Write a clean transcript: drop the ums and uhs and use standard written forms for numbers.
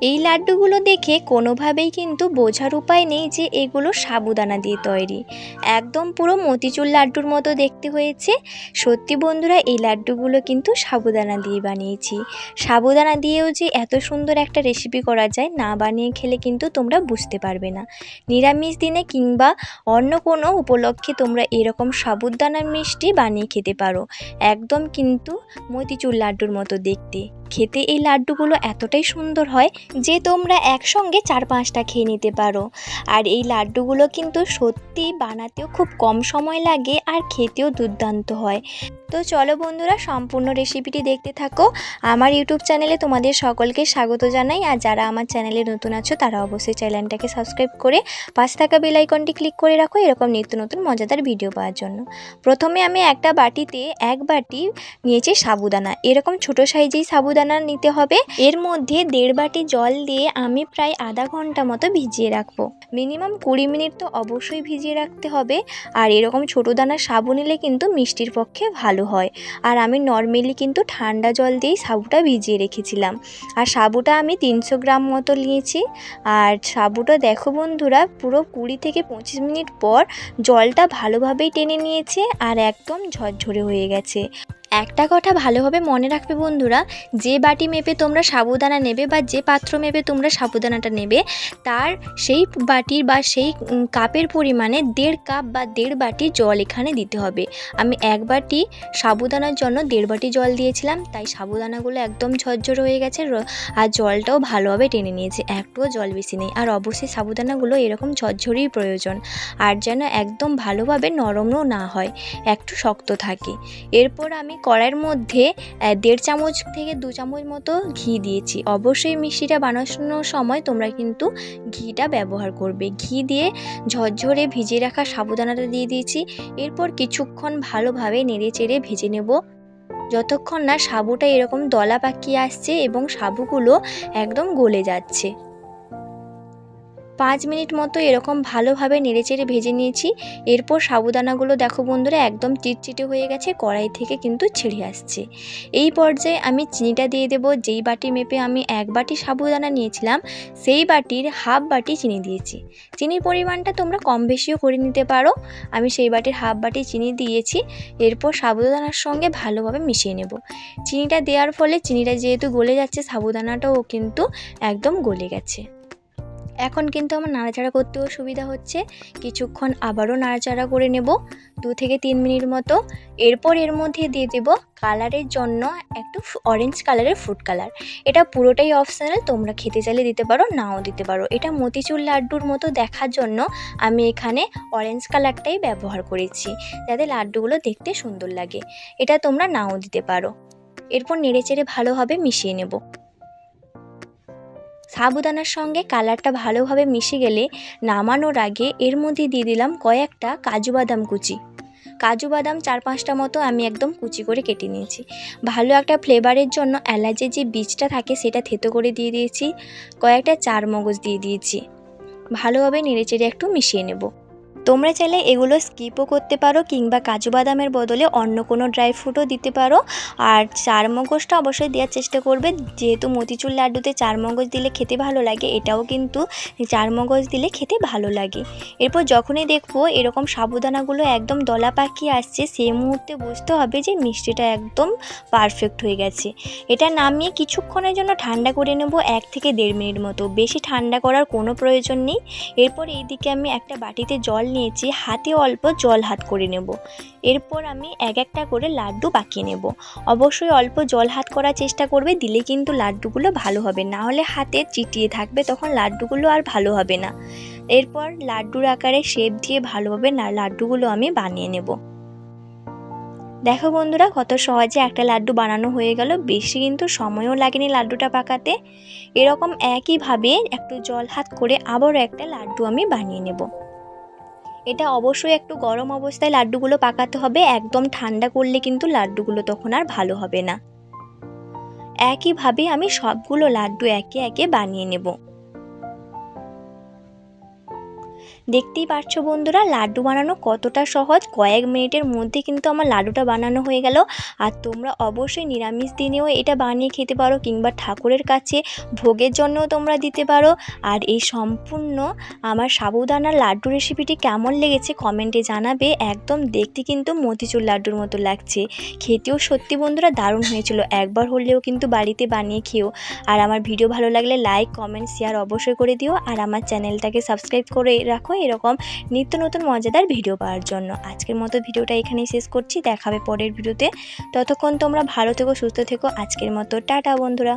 এই লাড্ডুগুলো দেখে কোনোভাবেই কিন্তু বোঝার উপায় নেই যে এগুলো সাবুদানা দিয়ে তৈরি। একদম পুরো মতিচুর লাড্ডুর মতো দেখতে হয়েছে। সত্যি বন্ধুরা, এই লাড্ডুগুলো কিন্তু সাবুদানা দিয়ে বানিয়েছি। সাবুদানা দিয়েও যে এত সুন্দর একটা রেসিপি করা যায়, না বানিয়ে খেলে কিন্তু তোমরা বুঝতে পারবে না। নিরামিষ দিনে কিংবা অন্য কোনো উপলক্ষে তোমরা এরকম সাবুদানার মিষ্টি বানিয়ে খেতে পারো। একদম কিন্তু মতিচুর লাড্ডুর মতো দেখতে। খেতে এই লাড্ডুগুলো এতটাই সুন্দর হয় যে তোমরা একসঙ্গে 4-5টা খেয়ে নিতে পারো। আর এই লাড্ডুগুলো কিন্তু সত্যি বানাতেও খুব কম সময় লাগে আর খেতেও দুর্দান্ত হয়। তো চলো বন্ধুরা, সম্পূর্ণ রেসিপিটি দেখতে থাকো। আমার ইউটিউব চ্যানেলে তোমাদের সকলকে স্বাগত জানাই। আর যারা আমার চ্যানেলে নতুন আছো তারা অবশ্যই চ্যানেলটাকে সাবস্ক্রাইব করে পাশে থাকা বেল আইকনটি ক্লিক করে রাখো এরকম নিত্য নতুন মজাদার ভিডিও পাওয়ার জন্য। প্রথমে আমি একটা বাটিতে 1 বাটি নিয়েছি সাবুদানা। এরকম ছোট সাইজেই সাবুদানা নিতে হবে। এর মধ্যে 1.5 বাটি জল দিয়ে আমি প্রায় আধা ঘন্টা মতো ভিজিয়ে রাখবো। মিনিমাম 20 মিনিট তো অবশ্যই ভিজিয়ে রাখতে হবে। আর এরকম ছোটো দানার সাবু নিলে কিন্তু মিষ্টির পক্ষে ভালো হয়। আর আমি নর্মালি কিন্তু ঠান্ডা জল দিয়েই সাবুটা ভিজিয়ে রেখেছিলাম। আর সাবুটা আমি 300 গ্রাম মতো নিয়েছি। আর সাবুটা দেখো বন্ধুরা, পুরো 20 থেকে 25 মিনিট পর জলটা ভালোভাবেই টেনে নিয়েছে আর একদম ঝরঝরে হয়ে গেছে। একটা কথা ভালোভাবে মনে রাখবে বন্ধুরা, যে বাটি মেপে তোমরা সাবুদানা নেবে বা যে পাত্র মেপে তোমরা সাবুদানাটা নেবে, তার সেই বাটির বা সেই কাপের পরিমাণে 1.5 কাপ বা 1.5 বাটি জল এখানে দিতে হবে। আমি 1 বাটি সাবুদানার জন্য 1.5 বাটি জল দিয়েছিলাম, তাই সাবুদানাগুলো একদম ঝরঝরে হয়ে গেছে আর জলটাও ভালোভাবে টেনে নিয়েছে, একটুও জল বেশি নেই। আর অবশ্যই সাবুদানাগুলো এরকম ঝরঝরেই প্রয়োজন, আর যেন একদম ভালোভাবে নরমও না হয়, একটু শক্ত থাকে। এরপর আমি কড়াইয়ের মধ্যে 1.5 চামচ থেকে 2 চামচ মতো ঘি দিয়েছি। অবশ্যই মিষ্টিটা বানানোর সময় তোমরা কিন্তু ঘিটা ব্যবহার করবে। ঘি দিয়ে ঝরঝরে ভিজিয়ে রাখা সাবুদানাটা দিয়ে দিয়েছি। এরপর কিছুক্ষণ ভালোভাবে নেড়েচেড়ে ভেজে নেব, যতক্ষণ না সাবুটা এরকম দলা পাকিয়ে আসছে এবং সাবুগুলো একদম গলে যাচ্ছে। 5 মিনিট মতো এরকম ভালোভাবে নেড়েচেড়ে ভেজে নিয়েছি। এরপর সাবুদানাগুলো দেখো বন্ধুরা একদম চিটচিটে হয়ে গেছে, কড়াই থেকে কিন্তু ছেড়ে আসছে। এই পর্যায়ে আমি চিনিটা দিয়ে দেব। যেই বাটি মেপে আমি 1 বাটি সাবুদানা নিয়েছিলাম, সেই বাটির হাফ বাটি চিনি দিয়েছি। চিনির পরিমাণটা তোমরা কম বেশিও করে নিতে পারো। আমি সেই বাটির হাফ বাটি চিনি দিয়েছি। এরপর সাবুদানার সঙ্গে ভালোভাবে মিশিয়ে নেব। চিনিটা দেওয়ার ফলে চিনিটা যেহেতু গলে যাচ্ছে, সাবুদানাটাও কিন্তু একদম গলে গেছে। এখন কিন্তু আমার নাড়াচাড়া করতেও সুবিধা হচ্ছে। কিছুক্ষণ আবারও নাড়াচাড়া করে নেব 2 থেকে 3 মিনিট মতো। এরপর এর মধ্যে দিয়ে দেব কালারের জন্য একটু অরেঞ্জ কালারের ফুড কালার। এটা পুরোটাই অপশনাল, তোমরা খেতে চাইলে দিতে পারো, নাও দিতে পারো। এটা মতিচুর লাড্ডুর মতো দেখার জন্য আমি এখানে অরেঞ্জ কালারটাই ব্যবহার করেছি, যাতে লাড্ডুগুলো দেখতে সুন্দর লাগে। এটা তোমরা নাও দিতে পারো। এরপর নেড়েচেড়ে ভালোভাবে মিশিয়ে নেব। সাবুদানার সঙ্গে কালারটা ভালোভাবে মিশে গেলে নামানোর আগে এর মধ্যে দিয়ে দিলাম কয়েকটা কাজু বাদাম কুচি। কাজু বাদাম 4-5টা মতো আমি একদম কুচি করে কেটে নিয়েছি। ভালো একটা ফ্লেভারের জন্য এলাচের যে বীজটা থাকে সেটা থেতো করে দিয়ে দিয়েছি। কয়েকটা চারমগজ দিয়ে দিয়েছি। ভালোভাবে নেড়েচেড়ে একটু মিশিয়ে নেব। তোমরা চাইলে এগুলো স্কিপও করতে পারো কিংবা কাজু বাদামের বদলে অন্য কোনো ড্রাই ফ্রুটও দিতে পারো। আর চারমগজটা অবশ্যই দেওয়ার চেষ্টা করবে, যেহেতু মতিচুর লাড্ডুতে চারমগজ দিলে খেতে ভালো লাগে, এটাও কিন্তু চারমগজ দিলে খেতে ভালো লাগে। এরপর যখনই দেখবো এরকম সাবুদানাগুলো একদম দলা পাকিয়ে আসছে, সেই মুহূর্তে বুঝতে হবে যে মিষ্টিটা একদম পারফেক্ট হয়ে গেছে। এটা নামিয়ে কিছুক্ষণের জন্য ঠান্ডা করে নেব, 1 থেকে 1.5 মিনিট মতো। বেশি ঠান্ডা করার কোনো প্রয়োজন নেই। এরপর এইদিকে আমি একটা বাটিতে জল নিয়েছি, হাতে অল্প জল হাত করে নেব। এরপর আমি এক একটা করে লাড্ডু বাকিয়ে নেব। অবশ্যই অল্প জল হাত করার চেষ্টা করবে, দিলে কিন্তু লাড্ডুগুলো ভালো হবে, না হলে হাতে চিটিয়ে থাকবে, তখন লাড্ডুগুলো আর ভালো হবে না। এরপর লাড্ডুর আকারে শেপ দিয়ে ভালোভাবে লাড্ডুগুলো আমি বানিয়ে নেব। দেখো বন্ধুরা, কত সহজে একটা লাড্ডু বানানো হয়ে গেল। বেশি কিন্তু সময়ও লাগেনি লাড্ডুটা পাকাতে। এরকম একইভাবে একটু জল হাত করে আবারও একটা লাড্ডু আমি বানিয়ে নেব। এটা অবশ্যই একটু গরম অবস্থায় লাড্ডুগুলো পাকাতে হবে, একদম ঠান্ডা করলে কিন্তু লাড্ডুগুলো তখন আর ভালো হবে না। একইভাবে আমি সবগুলো লাড্ডু একে একে বানিয়ে নেব। দেখতেই পাচ্ছ বন্ধুরা লাড্ডু বানানো কতটা সহজ। কয়েক মিনিটের মধ্যে কিন্তু আমার লাড্ডুটা বানানো হয়ে গেল। আর তোমরা অবশ্যই নিরামিষ দিনেও এটা বানিয়ে খেতে পারো, কিংবা ঠাকুরের কাছে ভোগের জন্যও তোমরা দিতে পারো। আর এই সম্পূর্ণ আমার সাবুদানার লাড্ডু রেসিপিটি কেমন লেগেছে কমেন্টে জানাবে। একদম দেখতে কিন্তু মতিচুর লাড্ডুর মতো লাগছে, খেতেও সত্যি বন্ধুরা দারুণ হয়েছিল। একবার হলেও কিন্তু বাড়িতে বানিয়ে খেও। আর আমার ভিডিও ভালো লাগলে লাইক কমেন্ট শেয়ার অবশ্যই করে দিও। আর আমার চ্যানেলটাকে সাবস্ক্রাইব করে রাখো এরকম নিত্য নতুন মজাদার ভিডিও পাওয়ার জন্য। আজকের মতো ভিডিওটা এখানেই শেষ করছি, দেখাবে পরের ভিডিওতে। ততক্ষণ তোমরা ভালো থেকো, সুস্থ থেকো। আজকের মতো টাটা বন্ধুরা।